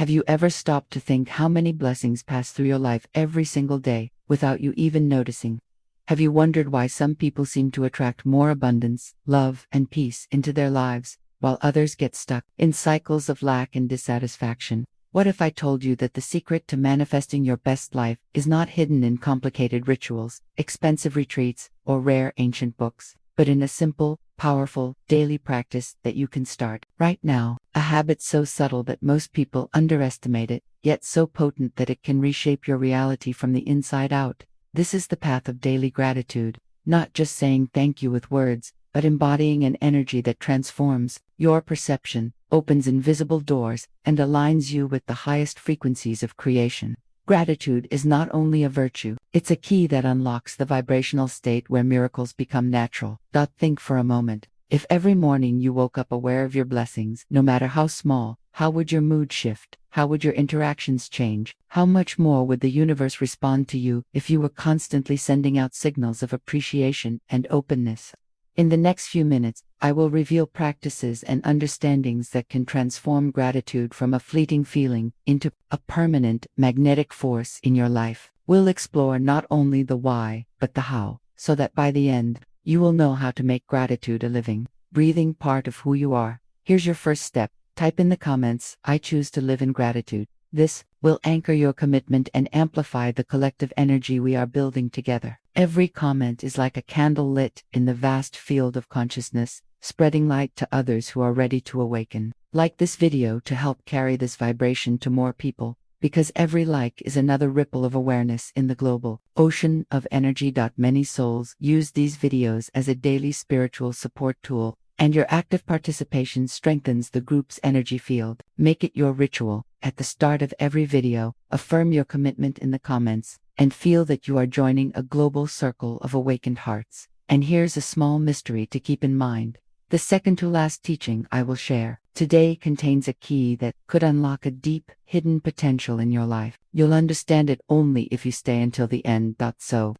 Have you ever stopped to think how many blessings pass through your life every single day, without you even noticing? Have you wondered why some people seem to attract more abundance, love, and peace into their lives, while others get stuck in cycles of lack and dissatisfaction? What if I told you that the secret to manifesting your best life is not hidden in complicated rituals, expensive retreats, or rare ancient books, but in a simple, powerful, daily practice that you can start right now? A habit so subtle that most people underestimate it, yet so potent that it can reshape your reality from the inside out. This is the path of daily gratitude, not just saying thank you with words, but embodying an energy that transforms your perception, opens invisible doors, and aligns you with the highest frequencies of creation. Gratitude is not only a virtue, it's a key that unlocks the vibrational state where miracles become natural. Think for a moment. If every morning you woke up aware of your blessings, no matter how small, how would your mood shift? How would your interactions change? How much more would the universe respond to you if you were constantly sending out signals of appreciation and openness? In the next few minutes, I will reveal practices and understandings that can transform gratitude from a fleeting feeling into a permanent, magnetic force in your life. We'll explore not only the why, but the how, so that by the end, you will know how to make gratitude a living, breathing part of who you are. Here's your first step. Type in the comments, "I choose to live in gratitude." This will anchor your commitment and amplify the collective energy we are building together. Every comment is like a candle lit in the vast field of consciousness, spreading light to others who are ready to awaken. Like this video to help carry this vibration to more people, because every like is another ripple of awareness in the global ocean of energy. Many souls use these videos as a daily spiritual support tool, and your active participation strengthens the group's energy field. Make it your ritual. At the start of every video, affirm your commitment in the comments, and feel that you are joining a global circle of awakened hearts. And here's a small mystery to keep in mind. The second to last teaching I will share today contains a key that could unlock a deep, hidden potential in your life. You'll understand it only if you stay until the end. So,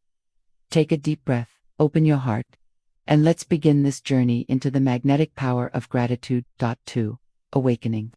take a deep breath, open your heart, and let's begin this journey into the magnetic power of gratitude. 2. Awakening.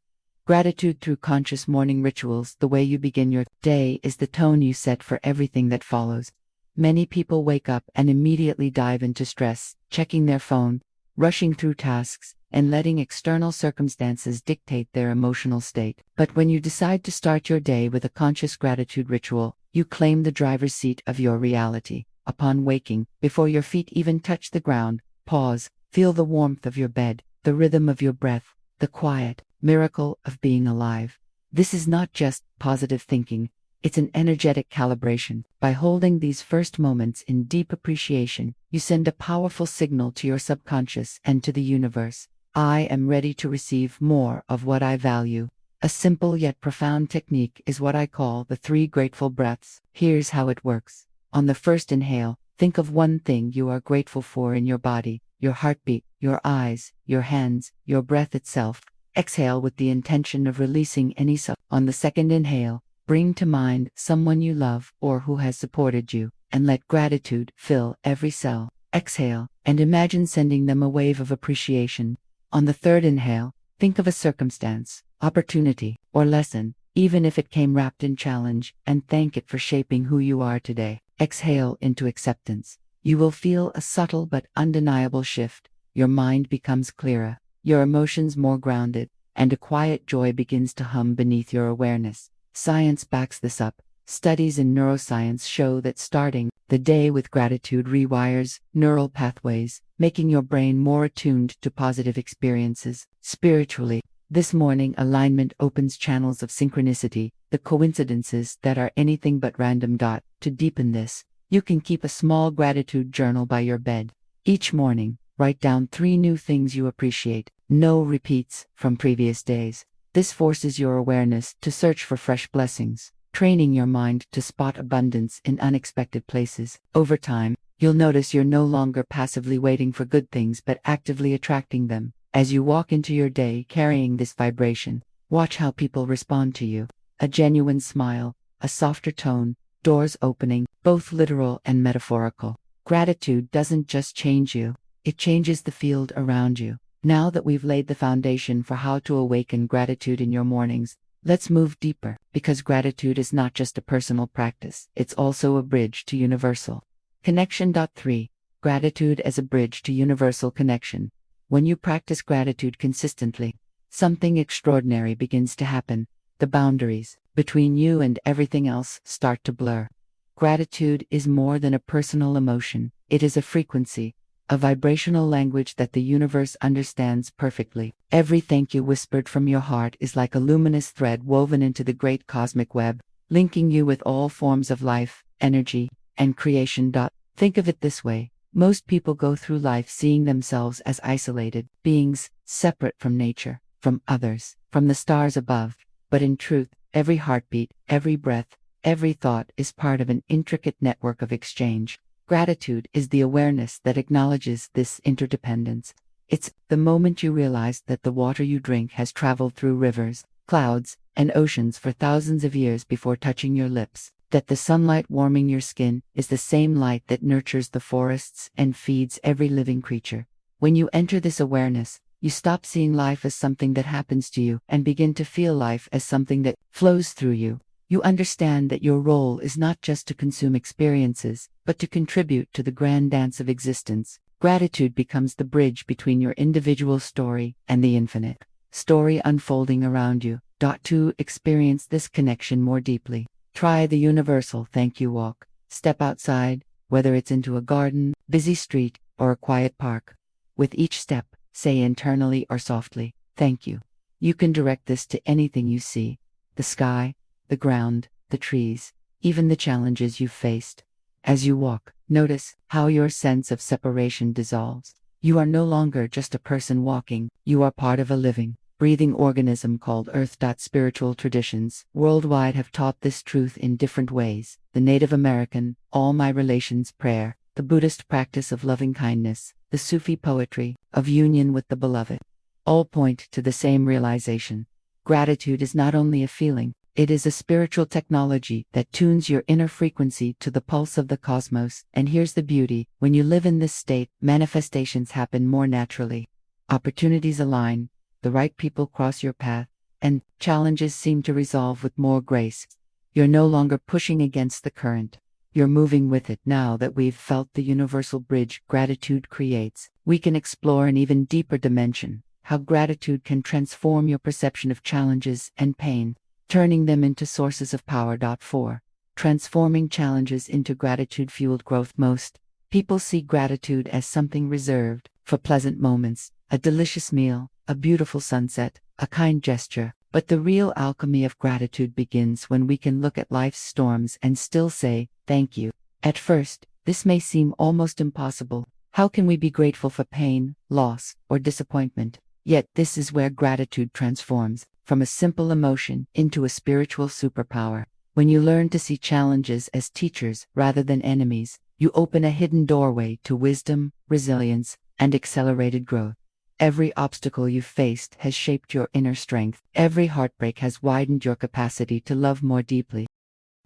Gratitude through conscious morning rituals. The way you begin your day is the tone you set for everything that follows. Many people wake up and immediately dive into stress, checking their phone, rushing through tasks, and letting external circumstances dictate their emotional state. But when you decide to start your day with a conscious gratitude ritual, you claim the driver's seat of your reality. Upon waking, before your feet even touch the ground, pause, feel the warmth of your bed, the rhythm of your breath, the quiet miracle of being alive. This is not just positive thinking, it's an energetic calibration. By holding these first moments in deep appreciation, you send a powerful signal to your subconscious and to the universe. I am ready to receive more of what I value. A simple yet profound technique is what I call the 3 grateful breaths. Here's how it works. On the first inhale, think of one thing you are grateful for in your body, your heartbeat, your eyes, your hands, your breath itself. Exhale with the intention of releasing any On the second inhale, bring to mind someone you love or who has supported you, and let gratitude fill every cell. Exhale, and imagine sending them a wave of appreciation. On the third inhale, think of a circumstance, opportunity, or lesson, even if it came wrapped in challenge, and thank it for shaping who you are today. Exhale into acceptance. You will feel a subtle but undeniable shift. Your mind becomes clearer, your emotions more grounded, and a quiet joy begins to hum beneath your awareness. Science backs this up. Studies in neuroscience show that starting the day with gratitude rewires neural pathways, making your brain more attuned to positive experiences. Spiritually, this morning alignment opens channels of synchronicity, the coincidences that are anything but random. To deepen this, you can keep a small gratitude journal by your bed. Each morning, write down 3 new things you appreciate. No repeats from previous days. This forces your awareness to search for fresh blessings, training your mind to spot abundance in unexpected places. Over time, you'll notice you're no longer passively waiting for good things but actively attracting them. As you walk into your day carrying this vibration, watch how people respond to you. A genuine smile, a softer tone, doors opening, both literal and metaphorical. Gratitude doesn't just change you, it changes the field around you. Now that we've laid the foundation for how to awaken gratitude in your mornings, Let's move deeper, because gratitude is not just a personal practice, it's also a bridge to universal connection. 3. Gratitude as a bridge to universal connection. When you practice gratitude consistently, something extraordinary begins to happen. The boundaries between you and everything else start to blur. Gratitude is more than a personal emotion, it is a frequency, a vibrational language that the universe understands perfectly. Every thank you whispered from your heart is like a luminous thread woven into the great cosmic web, linking you with all forms of life, energy, and creation. Think of it this way. Most people go through life seeing themselves as isolated beings, separate from nature, from others, from the stars above. But in truth, every heartbeat, every breath, every thought is part of an intricate network of exchange. Gratitude is the awareness that acknowledges this interdependence. It's the moment you realize that the water you drink has traveled through rivers, clouds, and oceans for thousands of years before touching your lips, that the sunlight warming your skin is the same light that nurtures the forests and feeds every living creature. When you enter this awareness, you stop seeing life as something that happens to you and begin to feel life as something that flows through you. You understand that your role is not just to consume experiences, but to contribute to the grand dance of existence. Gratitude becomes the bridge between your individual story and the infinite story unfolding around you. To experience this connection more deeply, try the universal thank you walk. Step outside, whether it's into a garden, busy street, or a quiet park. With each step, say internally or softly, thank you. You can direct this to anything you see: the sky, the ground, the trees, even the challenges you've faced. As you walk, notice how your sense of separation dissolves. You are no longer just a person walking, you are part of a living, breathing organism called Earth. Spiritual traditions worldwide have taught this truth in different ways. The Native American, all my relations prayer, the Buddhist practice of loving kindness, the Sufi poetry of union with the beloved, all point to the same realization. Gratitude is not only a feeling, it is a spiritual technology that tunes your inner frequency to the pulse of the cosmos. And here's the beauty: when you live in this state, manifestations happen more naturally. Opportunities align, the right people cross your path, and challenges seem to resolve with more grace. You're no longer pushing against the current. You're moving with it. Now that we've felt the universal bridge gratitude creates, we can explore an even deeper dimension: how gratitude can transform your perception of challenges and pain, turning them into sources of power. 4. Transforming challenges into gratitude-fueled growth. Most people see gratitude as something reserved for pleasant moments, a delicious meal, a beautiful sunset, a kind gesture. But the real alchemy of gratitude begins when we can look at life's storms and still say, thank you. At first, this may seem almost impossible. How can we be grateful for pain, loss, or disappointment? Yet this is where gratitude transforms from a simple emotion into a spiritual superpower. When you learn to see challenges as teachers rather than enemies, you open a hidden doorway to wisdom, resilience, and accelerated growth. Every obstacle you've faced has shaped your inner strength. Every heartbreak has widened your capacity to love more deeply.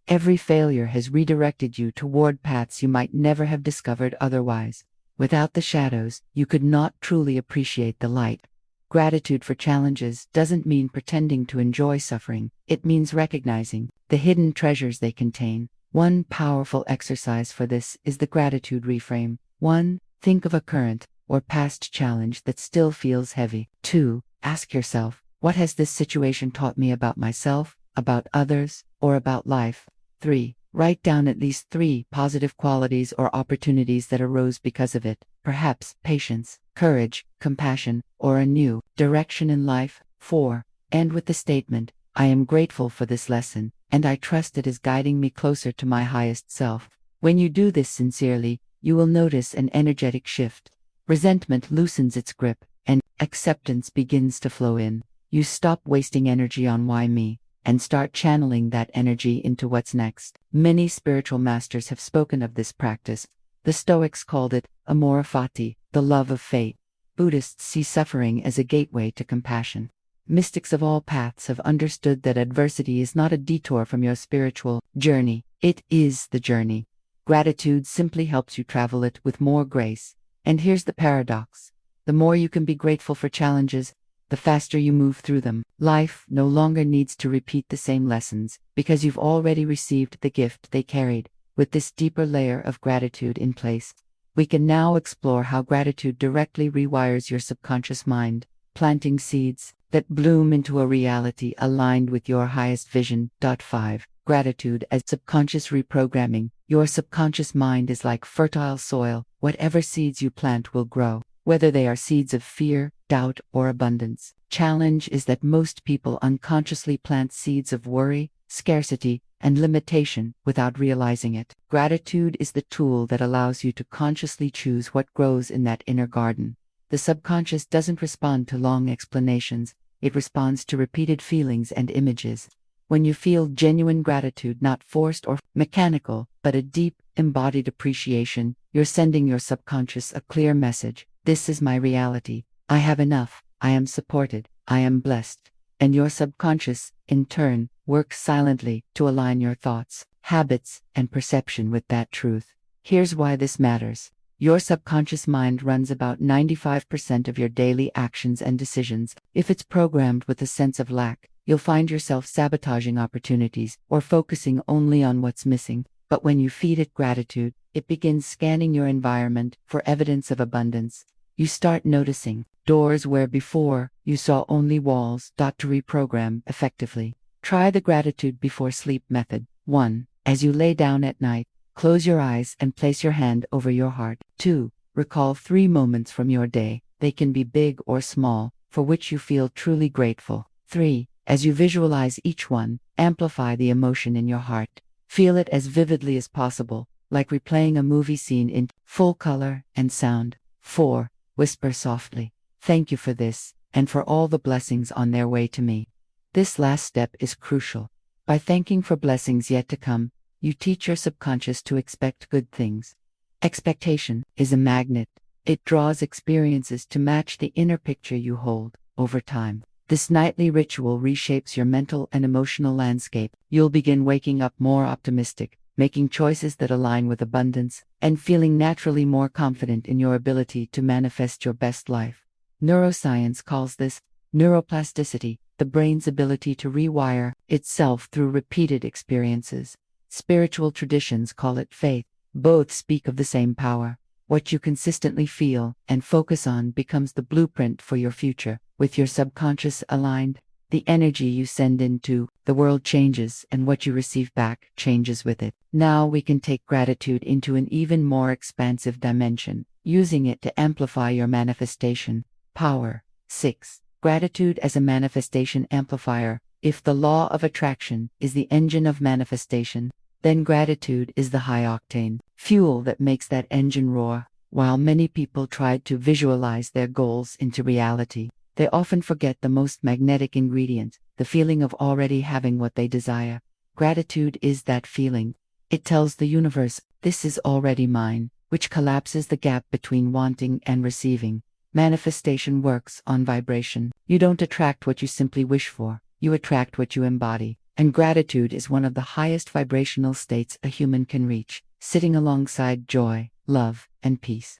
Every failure has redirected you toward paths you might never have discovered otherwise. Without the shadows, you could not truly appreciate the light. Gratitude for challenges doesn't mean pretending to enjoy suffering. It means recognizing the hidden treasures they contain. One powerful exercise for this is the gratitude reframe. 1. Think of a current or past challenge that still feels heavy. 2. Ask yourself, what has this situation taught me about myself, about others, or about life? 3. Write down at least 3 positive qualities or opportunities that arose because of it. Perhaps patience, courage, compassion, or a new direction in life. 4. End with the statement, I am grateful for this lesson, and I trust it is guiding me closer to my highest self. When you do this sincerely, you will notice an energetic shift. Resentment loosens its grip, and acceptance begins to flow in. You stop wasting energy on why me, and start channeling that energy into what's next. Many spiritual masters have spoken of this practice. The Stoics called it amor fati, the love of fate. Buddhists see suffering as a gateway to compassion. Mystics of all paths have understood that adversity is not a detour from your spiritual journey, it is the journey. Gratitude simply helps you travel it with more grace. And here's the paradox: the more you can be grateful for challenges, the faster you move through them. Life no longer needs to repeat the same lessons because you've already received the gift they carried. With this deeper layer of gratitude in place, we can now explore how gratitude directly rewires your subconscious mind, planting seeds that bloom into a reality aligned with your highest vision. 5. Gratitude as subconscious reprogramming. Your subconscious mind is like fertile soil. Whatever seeds you plant will grow, whether they are seeds of fear, doubt, or abundance. Challenge is that most people unconsciously plant seeds of worry, scarcity, and limitation without realizing it. Gratitude is the tool that allows you to consciously choose what grows in that inner garden. The subconscious doesn't respond to long explanations, it responds to repeated feelings and images. When you feel genuine gratitude, not forced or mechanical, but a deep, embodied appreciation, you're sending your subconscious a clear message. This is my reality. I have enough. I am supported. I am blessed. And your subconscious, in turn, works silently to align your thoughts, habits, and perception with that truth. Here's why this matters. Your subconscious mind runs about 95% of your daily actions and decisions. If it's programmed with a sense of lack, you'll find yourself sabotaging opportunities or focusing only on what's missing. But when you feed it gratitude, it begins scanning your environment for evidence of abundance. You start noticing doors where before you saw only walls. To reprogram effectively, try the gratitude before sleep method. 1. As you lay down at night, close your eyes and place your hand over your heart. 2. Recall 3 moments from your day. They can be big or small, for which you feel truly grateful. 3. As you visualize each one, amplify the emotion in your heart. Feel it as vividly as possible, like replaying a movie scene in full color and sound. 4. Whisper softly, "Thank you for this, and for all the blessings on their way to me." This last step is crucial. By thanking for blessings yet to come, you teach your subconscious to expect good things. Expectation is a magnet. It draws experiences to match the inner picture you hold. Over time, this nightly ritual reshapes your mental and emotional landscape. You'll begin waking up more optimistic, making choices that align with abundance, and feeling naturally more confident in your ability to manifest your best life. Neuroscience calls this neuroplasticity, the brain's ability to rewire itself through repeated experiences. Spiritual traditions call it faith. Both speak of the same power. What you consistently feel and focus on becomes the blueprint for your future. With your subconscious aligned, the energy you send into the world changes, and what you receive back changes with it. Now we can take gratitude into an even more expansive dimension, using it to amplify your manifestation power. 6. Gratitude as a manifestation amplifier. If the law of attraction is the engine of manifestation, then gratitude is the high-octane fuel that makes that engine roar. While many people try to visualize their goals into reality, they often forget the most magnetic ingredient, the feeling of already having what they desire. Gratitude is that feeling. It tells the universe, "This is already mine," which collapses the gap between wanting and receiving. Manifestation works on vibration. You don't attract what you simply wish for, you attract what you embody. And gratitude is one of the highest vibrational states a human can reach, sitting alongside joy, love, and peace.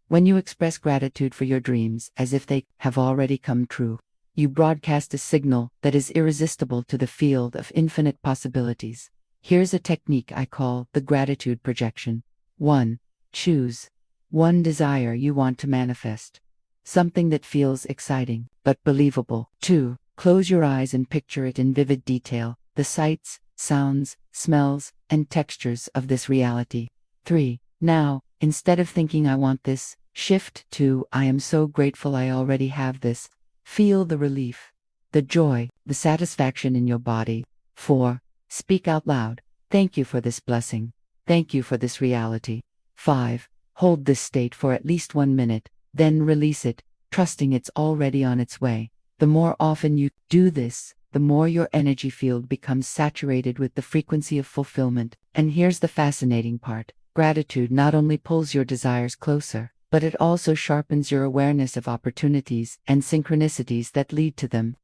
When you express gratitude for your dreams as if they have already come true, you broadcast a signal that is irresistible to the field of infinite possibilities. Here's a technique I call the gratitude projection. 1. Choose one desire you want to manifest. Something that feels exciting, but believable. 2. Close your eyes and picture it in vivid detail, the sights, sounds, smells, and textures of this reality. 3. Now, instead of thinking "I want this," shift to "I am so grateful I already have this." Feel the relief, the joy, the satisfaction in your body. 4. Speak out loud. "Thank you for this blessing. Thank you for this reality." 5. Hold this state for at least 1 minute, then release it, trusting it's already on its way. The more often you do this, the more your energy field becomes saturated with the frequency of fulfillment. And here's the fascinating part. Gratitude not only pulls your desires closer, but it also sharpens your awareness of opportunities and synchronicities that lead to them.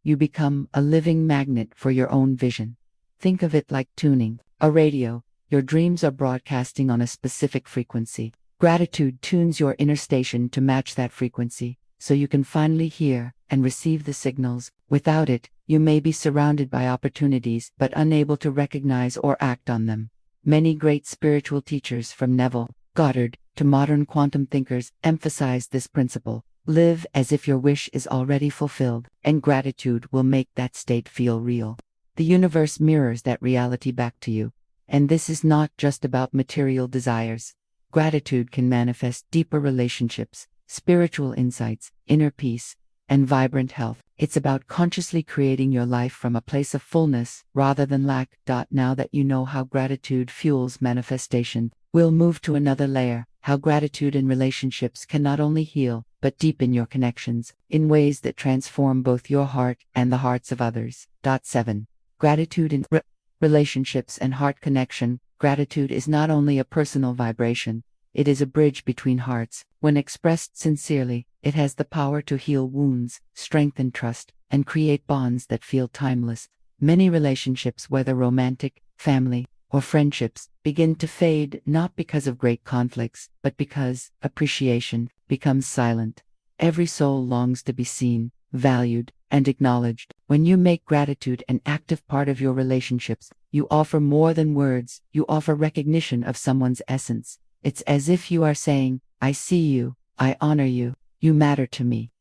You become a living magnet for your own vision. Think of it like tuning a radio. Your dreams are broadcasting on a specific frequency. Gratitude tunes your inner station to match that frequency, so you can finally hear and receive the signals. Without it, you may be surrounded by opportunities but unable to recognize or act on them. Many great spiritual teachers, from Neville Goddard to modern quantum thinkers, emphasize this principle. Live as if your wish is already fulfilled, and gratitude will make that state feel real. The universe mirrors that reality back to you. And this is not just about material desires. Gratitude can manifest deeper relationships, spiritual insights, inner peace, and vibrant health. It's about consciously creating your life from a place of fullness rather than lack. Now that you know how gratitude fuels manifestation, we'll move to another layer: how gratitude in relationships can not only heal, but deepen your connections in ways that transform both your heart and the hearts of others. 7. Gratitude in relationships and heart connection. Gratitude is not only a personal vibration, it is a bridge between hearts. When expressed sincerely, it has the power to heal wounds, strengthen trust, and create bonds that feel timeless. Many relationships, whether romantic, family, or friendships, begin to fade not because of great conflicts, but because appreciation becomes silent. Every soul longs to be seen, valued, and acknowledged. When you make gratitude an active part of your relationships, you offer more than words, you offer recognition of someone's essence. It's as if you are saying, "I see you, I honor you, you matter to me."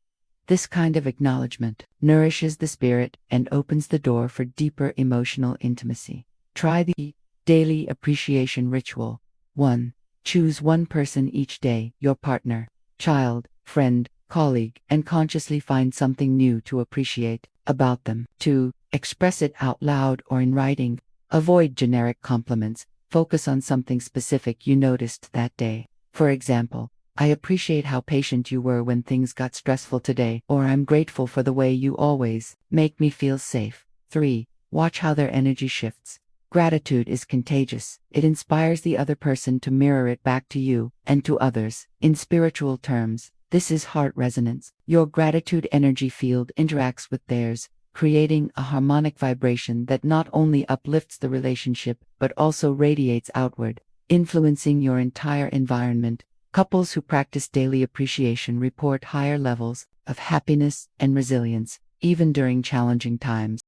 This kind of acknowledgement nourishes the spirit and opens the door for deeper emotional intimacy. Try the daily appreciation ritual. 1. Choose one person each day, your partner, child, friend, colleague, and consciously find something new to appreciate about them. 2. Express it out loud or in writing. Avoid generic compliments. Focus on something specific you noticed that day. For example, "I appreciate how patient you were when things got stressful today," or "I'm grateful for the way you always make me feel safe." 3. Watch how their energy shifts. Gratitude is contagious. It inspires the other person to mirror it back to you and to others. In spiritual terms, this is heart resonance. Your gratitude energy field interacts with theirs, creating a harmonic vibration that not only uplifts the relationship but also radiates outward, influencing your entire environment. Couples who practice daily appreciation report higher levels of happiness and resilience, even during challenging times.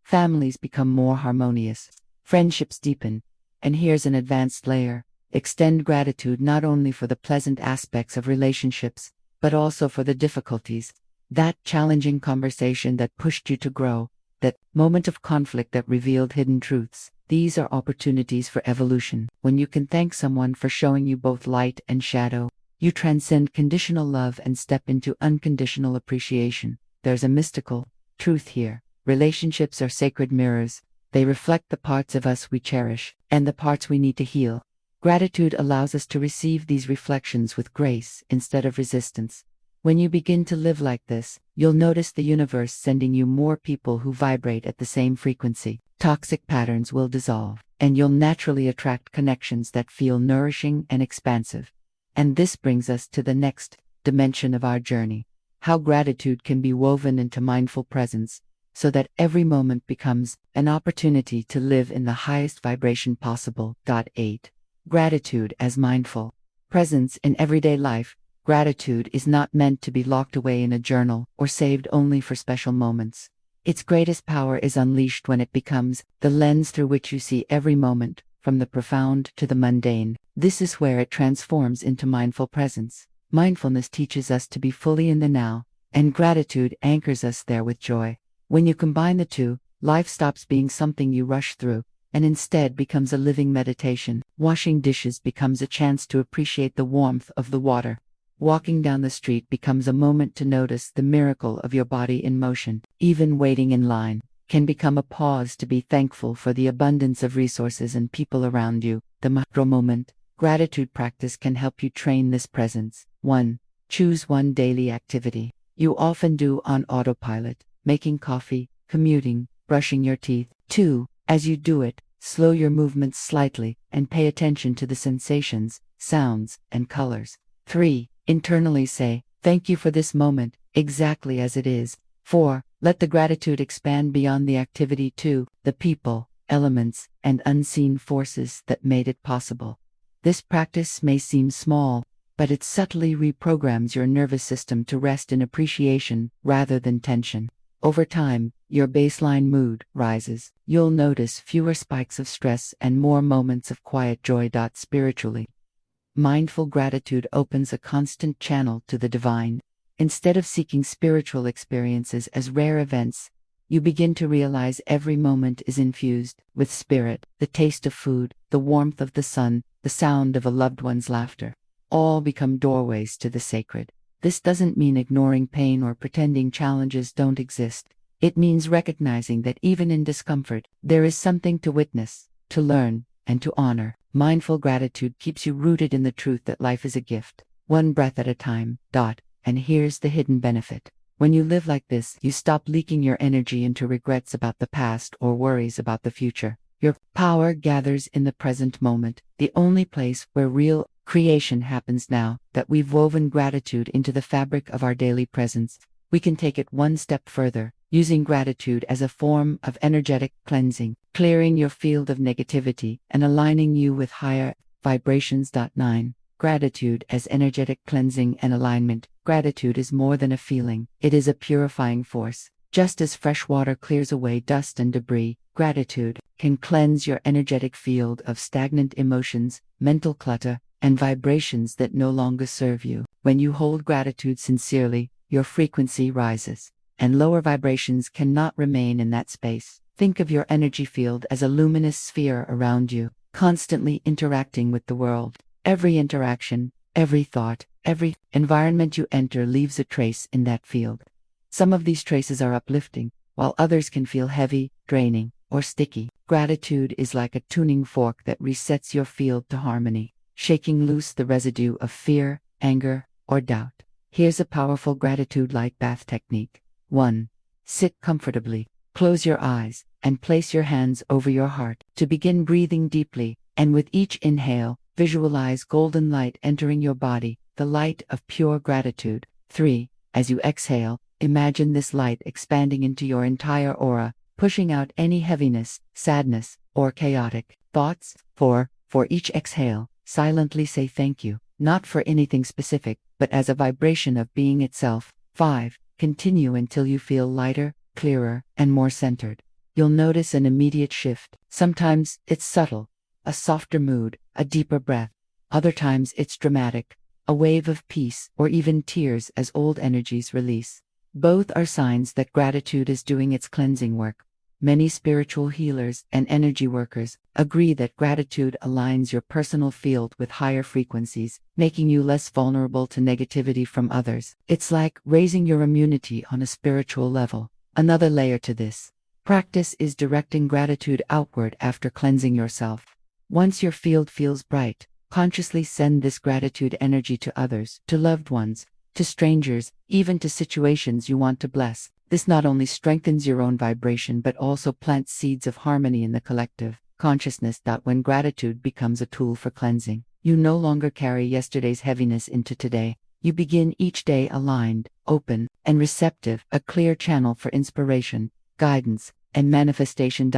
Families become more harmonious, friendships deepen, and here's an advanced layer: extend gratitude not only for the pleasant aspects of relationships, but also for the difficulties. That challenging conversation that pushed you to grow, that moment of conflict that revealed hidden truths. These are opportunities for evolution. When you can thank someone for showing you both light and shadow, you transcend conditional love and step into unconditional appreciation. There's a mystical truth here. Relationships are sacred mirrors. They reflect the parts of us we cherish and the parts we need to heal. Gratitude allows us to receive these reflections with grace instead of resistance. When you begin to live like this, you'll notice the universe sending you more people who vibrate at the same frequency. Toxic patterns will dissolve, and you'll naturally attract connections that feel nourishing and expansive. And this brings us to the next dimension of our journey: how gratitude can be woven into mindful presence, so that every moment becomes an opportunity to live in the highest vibration possible. 8. Gratitude as mindful presence in everyday life. Gratitude is not meant to be locked away in a journal or saved only for special moments. Its greatest power is unleashed when it becomes the lens through which you see every moment, from the profound to the mundane. This is where it transforms into mindful presence. Mindfulness teaches us to be fully in the now, and gratitude anchors us there with joy. When you combine the two, life stops being something you rush through, and instead becomes a living meditation. Washing dishes becomes a chance to appreciate the warmth of the water. Walking down the street becomes a moment to notice the miracle of your body in motion. Even waiting in line can become a pause to be thankful for the abundance of resources and people around you. The micro moment gratitude practice can help you train this presence. 1. Choose one daily activity you often do on autopilot: making coffee, commuting, brushing your teeth. 2. As you do it, slow your movements slightly and pay attention to the sensations, sounds, and colors. 3. Internally say, "Thank you for this moment, exactly as it is." 4. Let the gratitude expand beyond the activity to the people, elements, and unseen forces that made it possible. This practice may seem small, but it subtly reprograms your nervous system to rest in appreciation rather than tension. Over time, your baseline mood rises. You'll notice fewer spikes of stress and more moments of quiet joy. Spiritually, mindful gratitude opens a constant channel to the divine. Instead of seeking spiritual experiences as rare events, you begin to realize every moment is infused with spirit. The taste of food, the warmth of the sun, the sound of a loved one's laughter, all become doorways to the sacred. This doesn't mean ignoring pain or pretending challenges don't exist. It means recognizing that even in discomfort, there is something to witness, to learn, and to honor. Mindful gratitude keeps you rooted in the truth that life is a gift, one breath at a time. And here's the hidden benefit. When you live like this, you stop leaking your energy into regrets about the past or worries about the future. Your power gathers in the present moment, the only place where real creation happens. Now that we've woven gratitude into the fabric of our daily presence, we can take it one step further, using gratitude as a form of energetic cleansing, clearing your field of negativity and aligning you with higher vibrations. 9. Gratitude as energetic cleansing and alignment. Gratitude is more than a feeling, it is a purifying force. Just as fresh water clears away dust and debris, gratitude can cleanse your energetic field of stagnant emotions, mental clutter, and vibrations that no longer serve you. When you hold gratitude sincerely, your frequency rises, and lower vibrations cannot remain in that space. Think of your energy field as a luminous sphere around you, constantly interacting with the world. Every interaction, every thought, every environment you enter leaves a trace in that field. Some of these traces are uplifting, while others can feel heavy, draining, or sticky. Gratitude is like a tuning fork that resets your field to harmony, shaking loose the residue of fear, anger, or doubt. Here's a powerful gratitude light bath technique. 1. Sit comfortably, close your eyes, and place your hands over your heart. To begin breathing deeply, and with each inhale, visualize golden light entering your body, the light of pure gratitude. 3. As you exhale, imagine this light expanding into your entire aura, pushing out any heaviness, sadness, or chaotic thoughts. 4. For each exhale, silently say thank you, not for anything specific, but as a vibration of being itself. 5. Continue until you feel lighter, clearer, and more centered. You'll notice an immediate shift. Sometimes it's subtle, a softer mood, a deeper breath. Other times it's dramatic, a wave of peace, or even tears as old energies release. Both are signs that gratitude is doing its cleansing work. Many spiritual healers and energy workers agree that gratitude aligns your personal field with higher frequencies, making you less vulnerable to negativity from others. It's like raising your immunity on a spiritual level. Another layer to this practice is directing gratitude outward after cleansing yourself. Once your field feels bright, consciously send this gratitude energy to others, to loved ones, to strangers, even to situations you want to bless. This not only strengthens your own vibration but also plants seeds of harmony in the collective consciousness. When gratitude becomes a tool for cleansing, you no longer carry yesterday's heaviness into today. You begin each day aligned, open, and receptive, a clear channel for inspiration, guidance, and manifestation.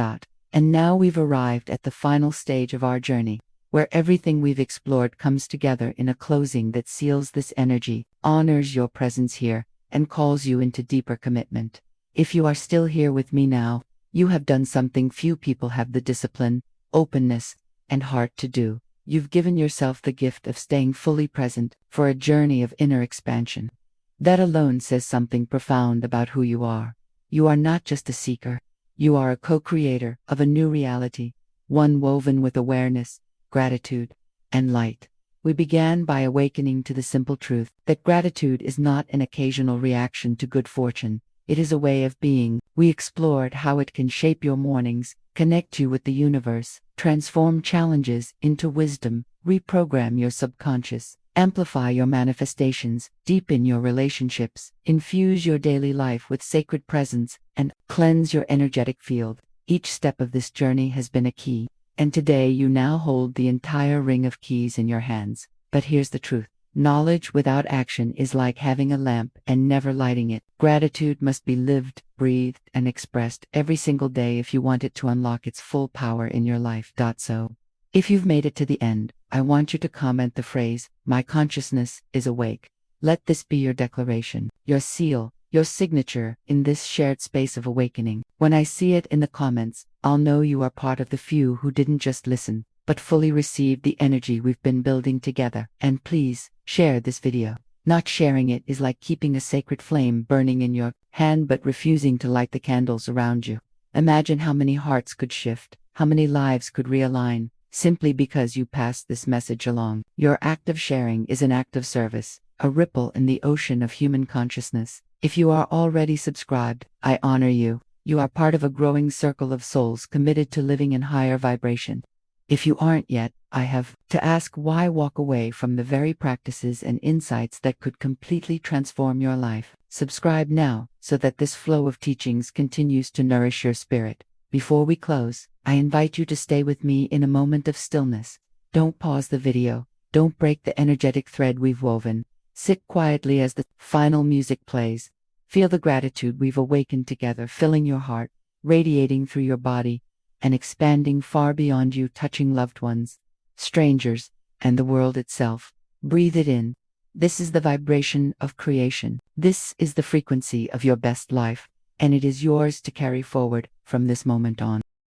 And now we've arrived at the final stage of our journey, where everything we've explored comes together in a closing that seals this energy, honors your presence here, and calls you into deeper commitment. If you are still here with me now, you have done something few people have the discipline, openness, and heart to do. You've given yourself the gift of staying fully present for a journey of inner expansion. That alone says something profound about who you are. You are not just a seeker. You are a co-creator of a new reality, one woven with awareness, gratitude, and light. We began by awakening to the simple truth that gratitude is not an occasional reaction to good fortune. It is a way of being. We explored how it can shape your mornings, connect you with the universe, transform challenges into wisdom, reprogram your subconscious, amplify your manifestations, deepen your relationships, infuse your daily life with sacred presence, and cleanse your energetic field. Each step of this journey has been a key. And today you now hold the entire ring of keys in your hands. But here's the truth. Knowledge without action is like having a lamp and never lighting it. Gratitude must be lived, breathed, and expressed every single day if you want it to unlock its full power in your life. So, if you've made it to the end, I want you to comment the phrase, "My consciousness is awake." Let this be your declaration, your seal, your signature in this shared space of awakening. When I see it in the comments, I'll know you are part of the few who didn't just listen, but fully received the energy we've been building together. And please, share this video. Not sharing it is like keeping a sacred flame burning in your hand but refusing to light the candles around you. Imagine how many hearts could shift, how many lives could realign, simply because you passed this message along. Your act of sharing is an act of service, a ripple in the ocean of human consciousness. If you are already subscribed, I honor you. You are part of a growing circle of souls committed to living in higher vibration. If you aren't yet, I have to ask, why walk away from the very practices and insights that could completely transform your life? Subscribe now so that this flow of teachings continues to nourish your spirit. Before we close, I invite you to stay with me in a moment of stillness. Don't pause the video. Don't break the energetic thread we've woven. Sit quietly as the final music plays. Feel the gratitude we've awakened together, filling your heart, radiating through your body, and expanding far beyond you, touching loved ones, strangers, and the world itself. Breathe it in. This is the vibration of creation. This is the frequency of your best life, and it is yours to carry forward from this moment on.